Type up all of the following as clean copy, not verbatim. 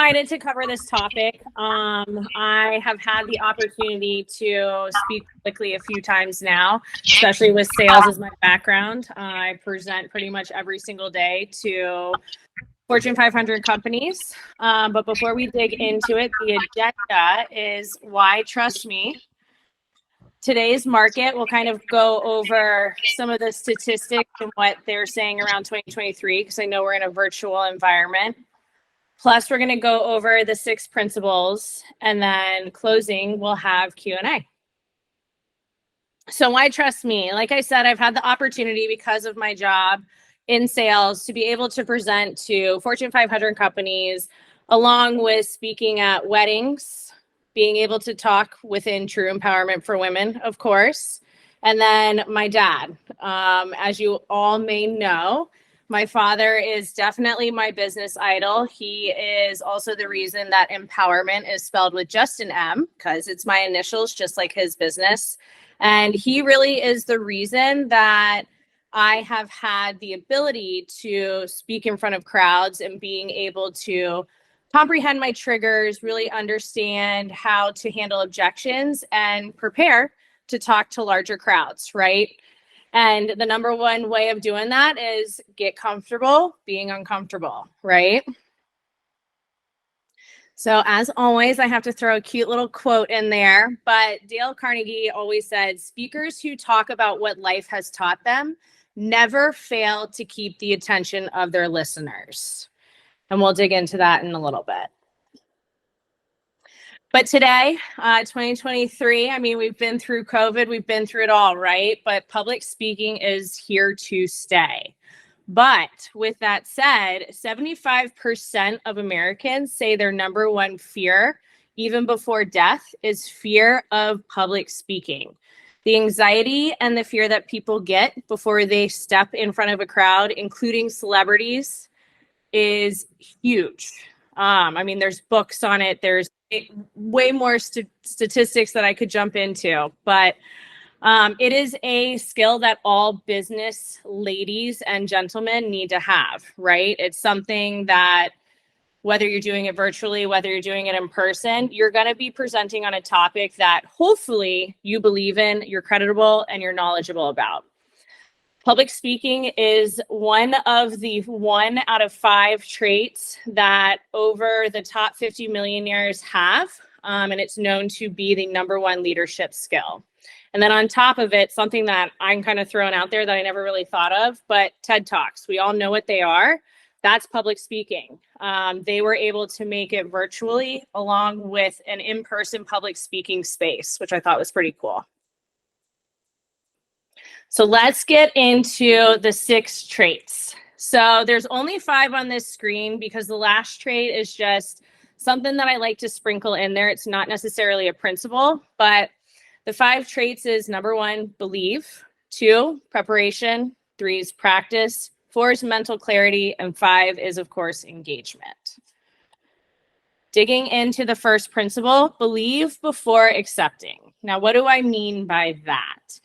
excited to cover this topic. I have had the opportunity to speak publicly a few times now, especially with sales as my background. I present pretty much every single day to Fortune 500 companies. But before we dig into it, the agenda is why trust me. Today's market will kind of go over some of the statistics and what they're saying around 2023, because I know we're in a virtual environment. Plus, we're going to go over the 6 principles, and then closing, we'll have Q&A. So why trust me? Like I said, I've had the opportunity because of my job in sales to be able to present to Fortune 500 companies, along with speaking at weddings, being able to talk within True Empowerment for Women, of course. And then my dad, as you all may know, my father is definitely my business idol. He is also the reason that empowerment is spelled with just an M, because it's my initials, just like his business. And he really is the reason that I have had the ability to speak in front of crowds and being able to comprehend my triggers, really understand how to handle objections and prepare to talk to larger crowds, right? And the number one way of doing that is get comfortable being uncomfortable, right? So as always, I have to throw a cute little quote in there, but Dale Carnegie always said, speakers who talk about what life has taught them never fail to keep the attention of their listeners. And we'll dig into that in a little bit. But today, 2023, I mean, we've been through COVID, we've been through it all, right? But public speaking is here to stay. But with that said, 75% of Americans say their number one fear, even before death, is fear of public speaking. The anxiety and the fear that people get before they step in front of a crowd, including celebrities, is huge. I mean, there's books on it. There's way more statistics that I could jump into, but it is a skill that all business ladies and gentlemen need to have, right? It's something that whether you're doing it virtually, whether you're doing it in person, you're going to be presenting on a topic that hopefully you believe in, you're credible, and you're knowledgeable about. Public speaking is one of the 1 out of 5 traits that over the top 50 millionaires have, and it's known to be the number one leadership skill. And then on top of it, something that I'm kind of throwing out there that I never really thought of, but TED Talks, we all know what they are. That's public speaking. They were able to make it virtually along with an in-person public speaking space, which I thought was pretty cool. So let's get into the 6 traits. So there's only 5 on this screen because the last trait is just something that I like to sprinkle in there. It's not necessarily a principle, but the 5 traits is number 1, believe, 2, preparation, 3 is practice, 4 is mental clarity, and 5 is, of course, engagement. Digging into the first principle, believe before accepting. Now, what do I mean by that?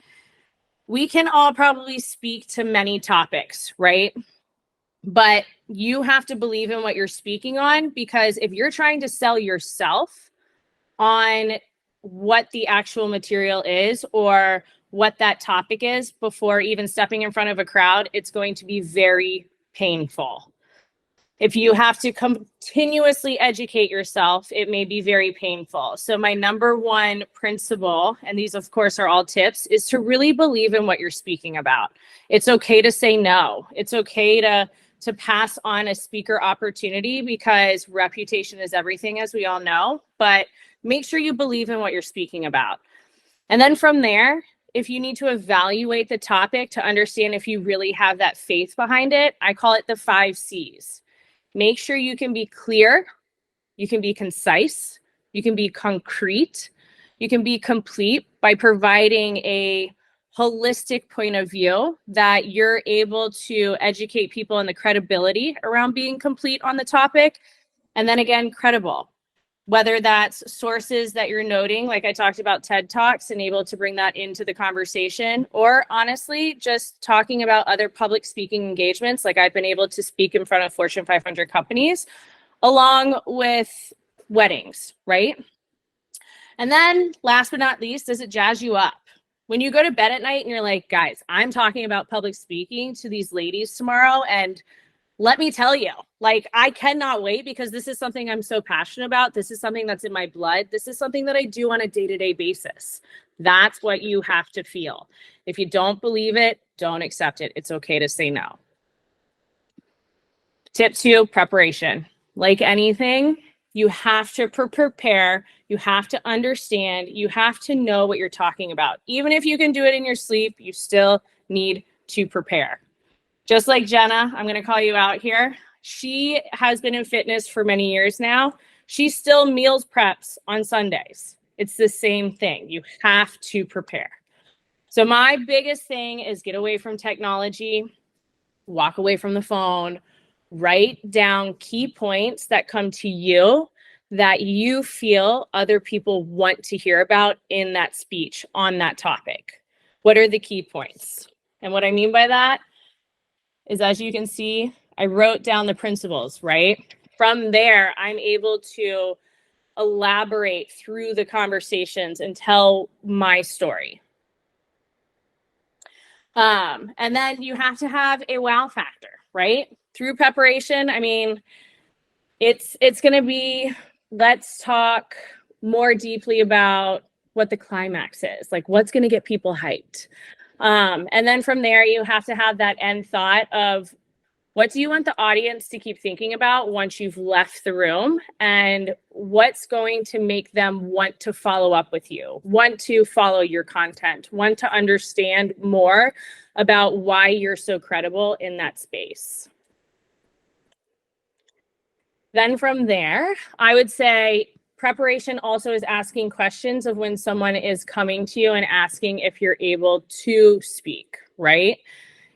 We can all probably speak to many topics, right? But you have to believe in what you're speaking on, because if you're trying to sell yourself on what the actual material is or what that topic is before even stepping in front of a crowd, it's going to be very painful. If you have to continuously educate yourself, it may be very painful. So my number 1 principle, and these of course are all tips, is to really believe in what you're speaking about. It's okay to say no. It's okay to pass on a speaker opportunity, because reputation is everything, as we all know, but make sure you believe in what you're speaking about. And then from there, if you need to evaluate the topic to understand if you really have that faith behind it, I call it the 5 C's. Make sure you can be clear, you can be concise, you can be concrete, you can be complete by providing a holistic point of view that you're able to educate people in the credibility around being complete on the topic. And then again, credible, whether that's sources that you're noting, like I talked about TED Talks, and able to bring that into the conversation, or honestly, just talking about other public speaking engagements. Like I've been able to speak in front of Fortune 500 companies along with weddings, right? And then last but not least, does it jazz you up? When you go to bed at night and you're like, guys, I'm talking about public speaking to these ladies tomorrow, and let me tell you, like, I cannot wait because this is something I'm so passionate about. This is something that's in my blood. This is something that I do on a day-to-day basis. That's what you have to feel. If you don't believe it, don't accept it. It's okay to say no. Tip 2, preparation. Like anything, you have to prepare. You have to understand. You have to know what you're talking about. Even if you can do it in your sleep, you still need to prepare. Just like Jenna, I'm going to call you out here. She has been in fitness for many years now. She still meals preps on Sundays. It's the same thing. You have to prepare. So my biggest thing is get away from technology, walk away from the phone, write down key points that come to you that you feel other people want to hear about in that speech on that topic. What are the key points? And what I mean by that is, as you can see, I wrote down the principles, right? From there, I'm able to elaborate through the conversations and tell my story. And then you have to have a wow factor, right? Through preparation, I mean, it's going to be, let's talk more deeply about what the climax is, like what's going to get people hyped. And then from there, you have to have that end thought of what do you want the audience to keep thinking about once you've left the room, and what's going to make them want to follow up with you, want to follow your content, want to understand more about why you're so credible in that space. Then from there, I would say preparation also is asking questions of when someone is coming to you and asking if you're able to speak, right?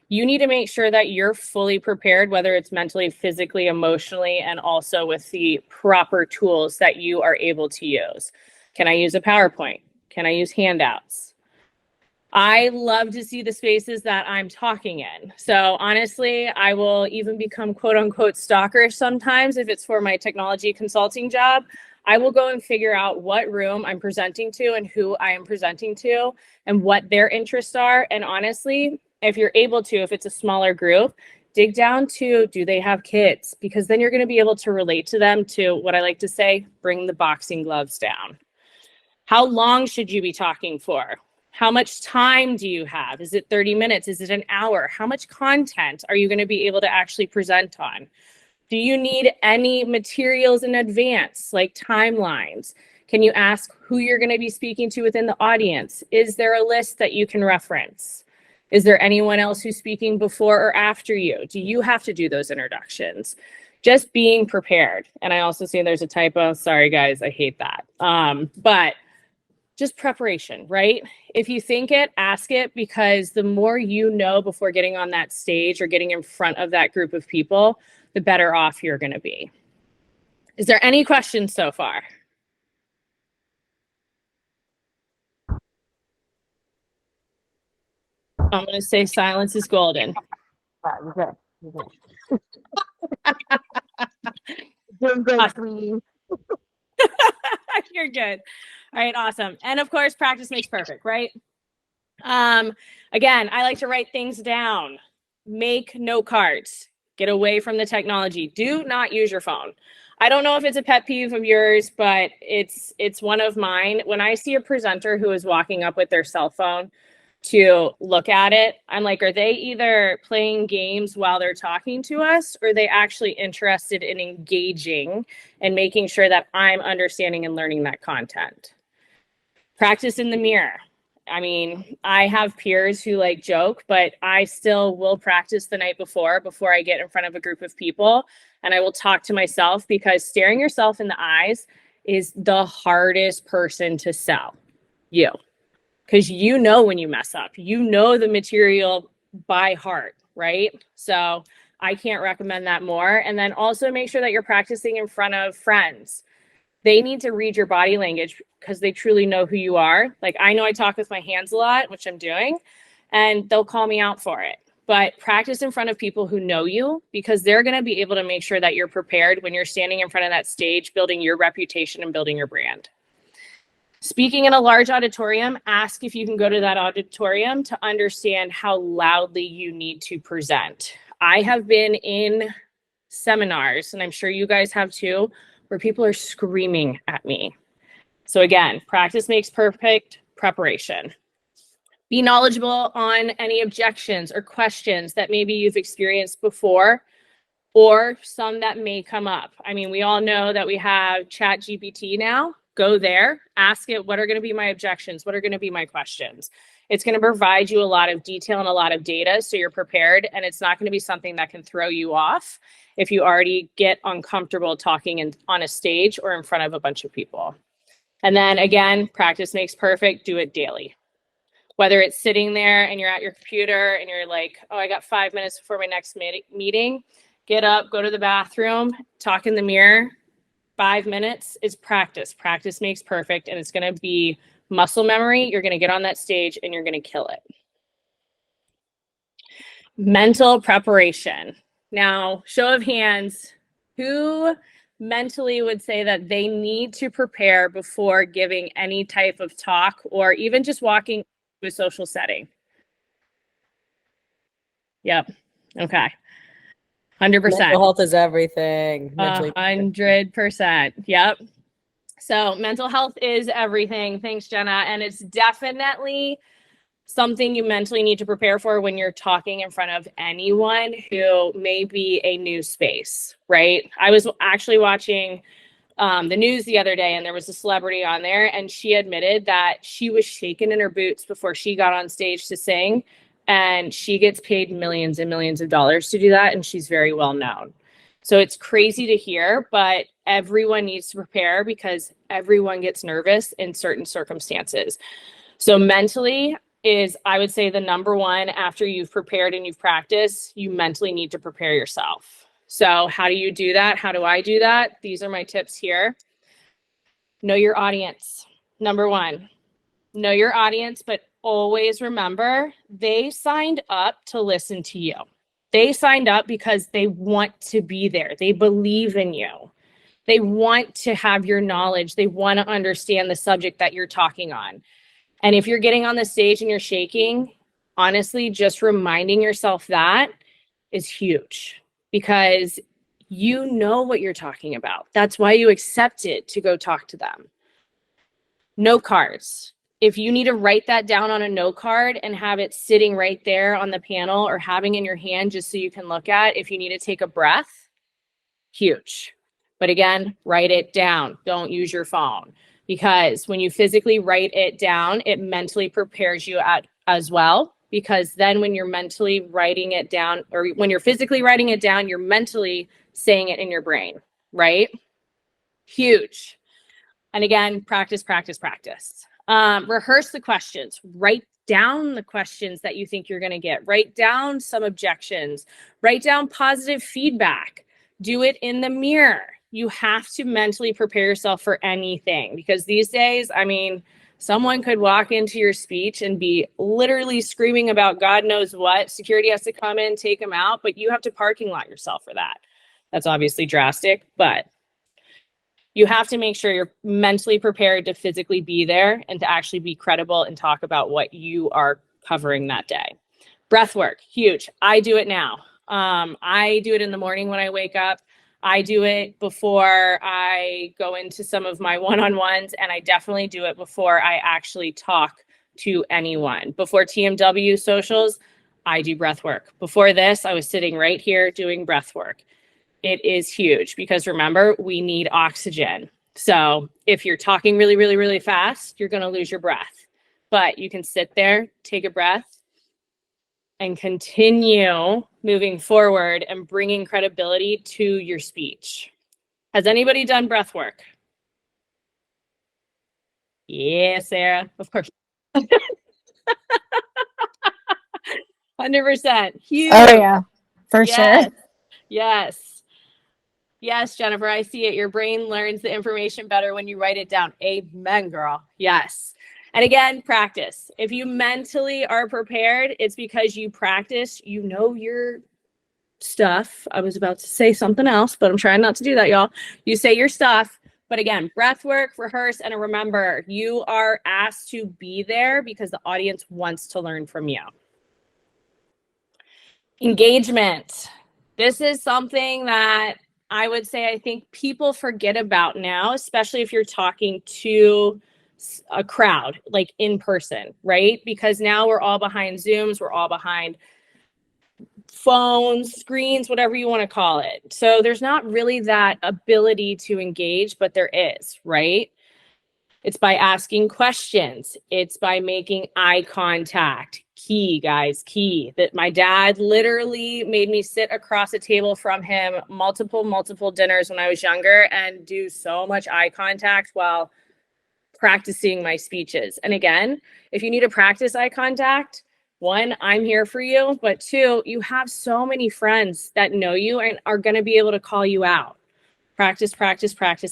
You need to make sure that you're fully prepared, whether it's mentally, physically, emotionally, and also with the proper tools that you are able to use. Can I use a PowerPoint? Can I use handouts? I love to see the spaces that I'm talking in. So honestly, I will even become quote unquote stalkerish sometimes if it's for my technology consulting job. I will go and figure out what room I'm presenting to and who I am presenting to and what their interests are. And honestly, if you're able to, if it's a smaller group, dig down to, do they have kids? Because then you're going to be able to relate to them to what I like to say, bring the boxing gloves down. How long should you be talking for? How much time do you have? Is it 30 minutes? Is it an hour? How much content are you going to be able to actually present on? Do you need any materials in advance, like timelines? Can you ask who you're going to be speaking to within the audience? Is there a list that you can reference? Is there anyone else who's speaking before or after you? Do you have to do those introductions? Just being prepared. And I also see there's a typo. Sorry, guys, I hate that. But just preparation, right? If you think it, ask it, because the more you know before getting on that stage or getting in front of that group of people, the better off you're going to be. Is there any questions so far? I'm going to say silence is golden. Doing good, queen. You're good. All right, awesome. And of course, practice makes perfect, right? Again, I like to write things down. Make note cards. Get away from the technology. Do not use your phone. I don't know if it's a pet peeve of yours, but it's one of mine. When I see a presenter who is walking up with their cell phone to look at it, I'm like, are they either playing games while they're talking to us, or are they actually interested in engaging and making sure that I'm understanding and learning that content? Practice in the mirror. I mean, I have peers who like joke, but I still will practice the night before I get in front of a group of people, and I will talk to myself, because staring yourself in the eyes is the hardest person to sell you, because you know when you mess up, you know the material by heart, right? So I can't recommend that more. And then also make sure that you're practicing in front of friends. They need to read your body language because they truly know who you are. Like, I know I talk with my hands a lot, which I'm doing, and they'll call me out for it. but practice in front of people who know you, because they're going to be able to make sure that you're prepared when you're standing in front of that stage, building your reputation and building your brand. Speaking in a large auditorium, ask if you can go to that auditorium to understand how loudly you need to present. I have been in seminars, and I'm sure you guys have too, where people are screaming at me. So again, practice makes perfect preparation. Be knowledgeable on any objections or questions that maybe you've experienced before, or some that may come up. I mean, we all know that we have Chat GPT now. Go there, ask it, what are going to be my objections? What are going to be my questions? It's going to provide you a lot of detail and a lot of data, so you're prepared, and it's not going to be something that can throw you off if you already get uncomfortable talking on a stage or in front of a bunch of people. And then again, practice makes perfect. Do it daily. Whether it's sitting there and you're at your computer and you're like, oh, I got 5 minutes before my next meeting, get up, go to the bathroom, talk in the mirror. 5 minutes is practice. Practice makes perfect, and it's going to be muscle memory. You're going to get on that stage and you're going to kill it. Mental preparation. Now, show of hands, who mentally would say that they need to prepare before giving any type of talk or even just walking to a social setting? Yep. Okay. 100%. Mental health is everything. 100%. Yep. So mental health is everything. Thanks, Jenna. And it's definitely something you mentally need to prepare for when you're talking in front of anyone who may be a new space, right? I was actually watching the news the other day, and there was a celebrity on there, and she admitted that she was shaking in her boots before she got on stage to sing, and she gets paid millions and millions of dollars to do that, and she's very well known. So it's crazy to hear, but everyone needs to prepare because everyone gets nervous in certain circumstances. So mentally is, I would say, the number one. After you've prepared and you've practiced, you mentally need to prepare yourself. So how do you do that? How do I do that? These are my tips here. Know your audience. Number one, know your audience, but always remember they signed up to listen to you. They signed up because they want to be there. They believe in you. They want to have your knowledge. They want to understand the subject that you're talking on. And if you're getting on the stage and you're shaking, honestly, just reminding yourself that is huge, because you know what you're talking about. That's why you accepted to go talk to them. Note cards. If you need to write that down on a note card and have it sitting right there on the panel or having in your hand just so you can look at, if you need to take a breath, huge. But again, write it down. Don't use your phone, because when you physically write it down, it mentally prepares you as well. Because then when you're mentally writing it down, or when you're physically writing it down, you're mentally saying it in your brain, right? Huge. And again, practice, practice, practice. Rehearse the questions. Write down the questions that you think you're going to get. Write down some objections. Write down positive feedback. Do it in the mirror. You have to mentally prepare yourself for anything, because these days, I mean, someone could walk into your speech and be literally screaming about God knows what. Security has to come in, take them out, but you have to parking lot yourself for that. That's obviously drastic, but you have to make sure you're mentally prepared to physically be there and to actually be credible and talk about what you are covering that day. Breath work, huge. I do it now. I do it in the morning when I wake up. I do it before I go into some of my one-on-ones, and I definitely do it before I actually talk to anyone. Before TMW socials, I do breath work. Before this, I was sitting right here doing breath work. It is huge, because remember, we need oxygen. So if you're talking really, really, really fast, you're going to lose your breath. But you can sit there, take a breath, and continue moving forward and bringing credibility to your speech. Has anybody done breath work? Yeah, Sarah, of course. 100%. Huge. Oh yeah, for sure. Yes. Yes, Jennifer, I see it. Your brain learns the information better when you write it down. Amen, girl. Yes. And again, practice. If you mentally are prepared, it's because you practice, you know your stuff. I was about to say something else, but I'm trying not to do that, y'all. You say your stuff, but again, breath work, rehearse, and remember, you are asked to be there because the audience wants to learn from you. Engagement. This is something that I would say I think people forget about now, especially if you're talking to a crowd, like in person, right? Because now we're all behind Zooms, we're all behind phones, screens, whatever you want to call it. So there's not really that ability to engage, but there is, right? It's by asking questions. It's by making eye contact. Key, guys, key. That my dad literally made me sit across a table from him multiple dinners when I was younger and do so much eye contact while practicing my speeches. And again, if you need to practice eye contact, one, I'm here for you, but two, you have so many friends that know you and are going to be able to call you out. Practice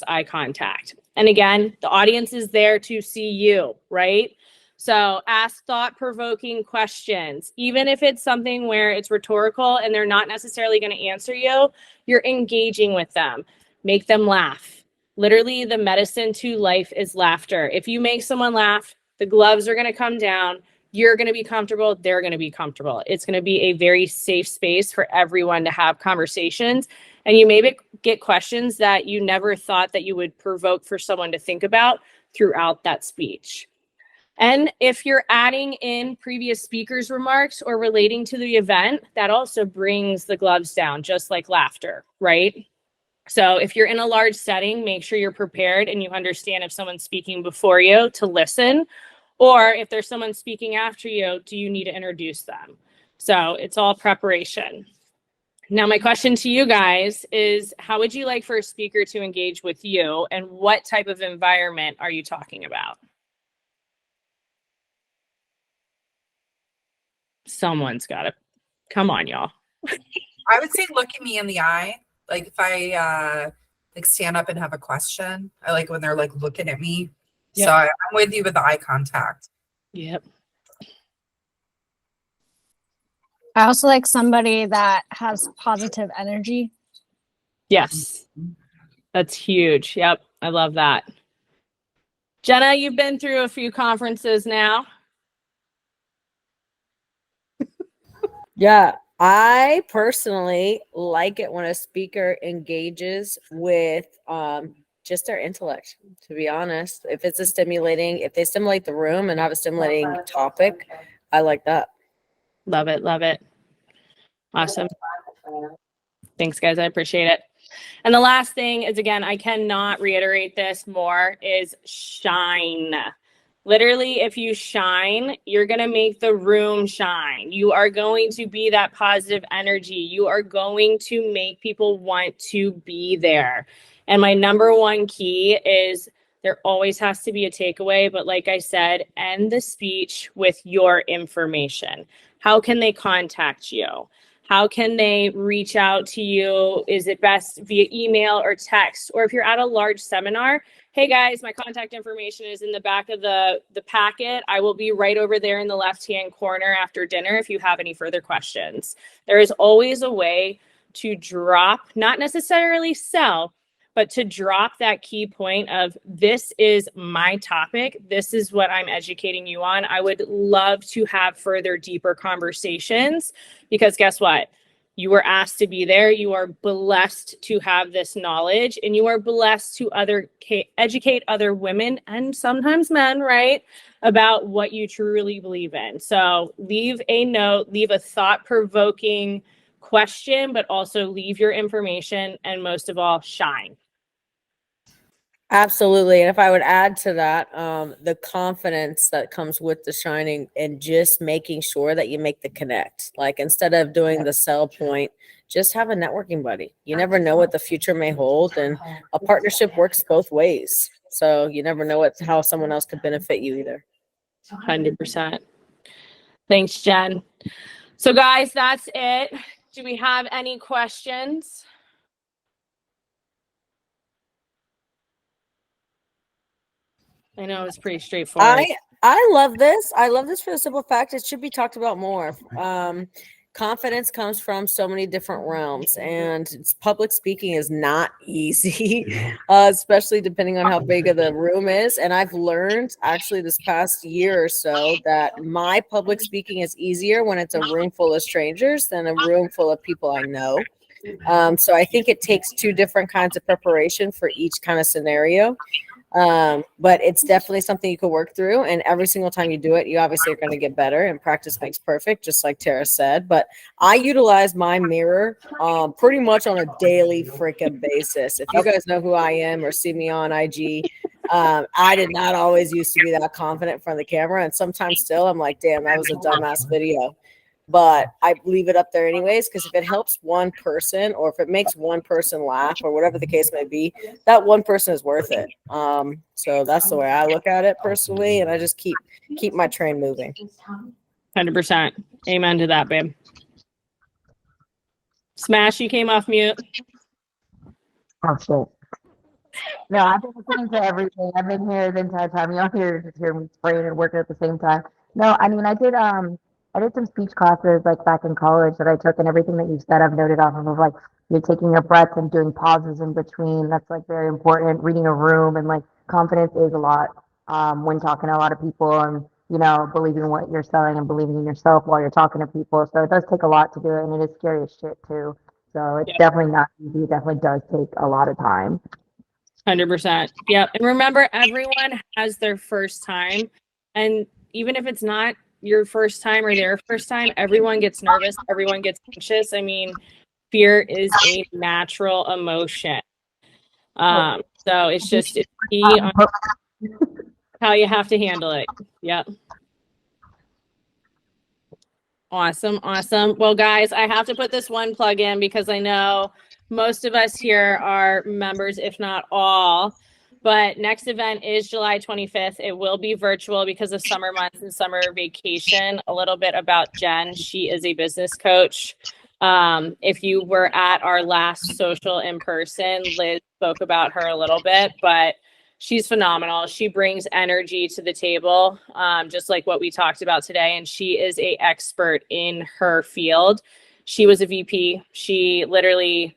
eye contact. And again, the audience is there to see you, right? So ask thought-provoking questions. Even if it's something where it's rhetorical and they're not necessarily going to answer you, you're engaging with them. Make them laugh. Literally, the medicine to life is laughter. If you make someone laugh, the gloves are going to come down. You're going to be comfortable. They're going to be comfortable. It's going to be a very safe space for everyone to have conversations. And you may get questions that you never thought that you would provoke for someone to think about throughout that speech. And if you're adding in previous speakers' remarks or relating to the event, that also brings the gloves down, just like laughter, right? So if you're in a large setting, make sure you're prepared and you understand if someone's speaking before you to listen, or if there's someone speaking after you, do you need to introduce them? So it's all preparation. Now, my question to you guys is, how would you like for a speaker to engage with you, and what type of environment are you talking about? Someone's got to, come on, y'all. I would say look at me in the eye. Like if I like stand up and have a question, I like when they're like looking at me. Yep. So I'm with you with the eye contact. Yep. I also like somebody that has positive energy. Yes. That's huge. Yep. I love that. Jenna, you've been through a few conferences now. Yeah, I personally like it when a speaker engages with just their intellect, to be honest. If they stimulate the room and have a stimulating topic, I like that. Love it. Love it. Awesome. Thanks, guys. I appreciate it. And the last thing is, again, I cannot reiterate this more, is shine. Literally, if you shine, you're going to make the room shine. You are going to be that positive energy. You are going to make people want to be there. And my number one key is there always has to be a takeaway. But like I said, end the speech with your information. How can they contact you? How can they reach out to you? Is it best via email or text? Or if you're at a large seminar, hey guys, my contact information is in the back of the packet. I will be right over there in the left-hand corner after dinner if you have any further questions. There is always a way to drop, not necessarily sell, but to drop that key point of, this is my topic. This is what I'm educating you on. I would love to have further, deeper conversations, because guess what? You were asked to be there. You are blessed to have this knowledge, and you are blessed to educate other women and sometimes men, right, about what you truly believe in. So leave a note, leave a thought-provoking question, but also leave your information, and most of all, shine. Absolutely. And if I would add to that, the confidence that comes with the shining and just making sure that you make the connect. Like instead of doing the sell point, just have a networking buddy. You never know what the future may hold, and a partnership works both ways. So you never know how someone else could benefit you either. 100%. Thanks, Jen. So guys, that's it. Do we have any questions? I know it was pretty straightforward. I love this. I love this for the simple fact it should be talked about more. Confidence comes from so many different realms, and public speaking is not easy, especially depending on how big of the room is. And I've learned actually this past year or so that my public speaking is easier when it's a room full of strangers than a room full of people I know. So I think it takes two different kinds of preparation for each kind of scenario. But it's definitely something you can work through, and every single time you do it, you obviously are going to get better, and practice makes perfect, just like Tara said. But I utilize my mirror pretty much on a daily freaking basis. If you guys know who I am or see me on IG, I did not always used to be that confident in front of the camera, and sometimes still I'm like, damn, that was a dumbass video. But I leave it up there anyways, because if it helps one person, or if it makes one person laugh, or whatever the case may be, that one person is worth it. So that's the way I look at it personally, and I just keep my train moving. 100%. Amen to that, babe. Smash, you came off mute. Oh shit. No, I've been listening to everything. I've been here the entire time. Y'all here just hear me spraying and working at the same time. No, I mean I did some speech classes like back in college that I took, and everything that you said I've noted off of like you're taking a breath and doing pauses in between. That's like very important. Reading a room, and like confidence is a lot when talking to a lot of people, and believing what you're selling and believing in yourself while you're talking to people. So it does take a lot to do it, and it is scary as shit too. So it's definitely not easy. It definitely does take a lot of time. 100%. Yep. And remember, everyone has their first time. And even if it's not your first time or their first time, everyone gets nervous. Everyone gets anxious. I mean, fear is a natural emotion. So it's just it's key on how you have to handle it. Yep. Awesome. Awesome. Well, guys, I have to put this one plug in because I know most of us here are members, if not all. But next event is July 25th. It will be virtual because of summer months and summer vacation. A little bit about Jen. She is a business coach. If you were at our last social in person, Liz spoke about her a little bit, but she's phenomenal. She brings energy to the table, just like what we talked about today. And she is an expert in her field. She was a VP. She literally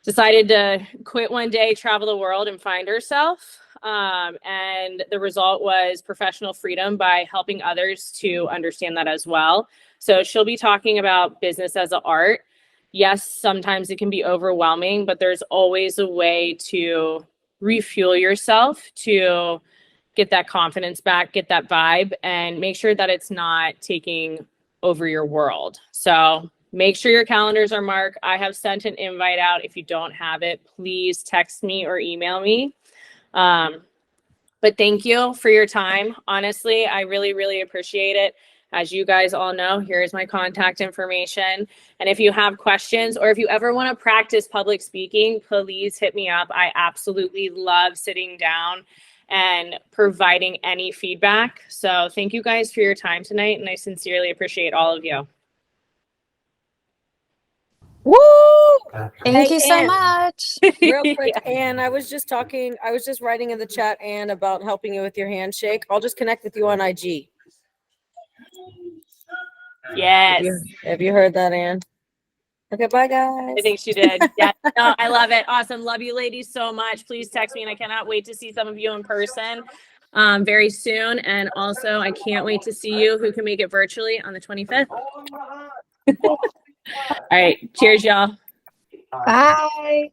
decided to quit one day, travel the world, and find herself. And the result was professional freedom by helping others to understand that as well. So she'll be talking about business as an art. Yes, sometimes it can be overwhelming, but there's always a way to refuel yourself to get that confidence back, get that vibe, and make sure that it's not taking over your world. So make sure your calendars are marked. I have sent an invite out. If you don't have it, please text me or email me. But thank you for your time. Honestly, I really, really appreciate it. As you guys all know, here's my contact information. And if you have questions or if you ever want to practice public speaking, please hit me up. I absolutely love sitting down and providing any feedback. So thank you guys for your time tonight. And I sincerely appreciate all of you. Woo! Thank you so Ann, much. real quick, Ann, I was just writing in the chat, Ann, about helping you with your handshake. I'll just connect with you on IG. Yes. Have you heard that, Ann? Okay, bye, guys. I think she did. Yeah, no, I love it. Awesome. Love you ladies so much. Please text me, and I cannot wait to see some of you in person very soon. And also, I can't wait to see you who can make it virtually on the 25th. All right. Cheers, y'all. Bye.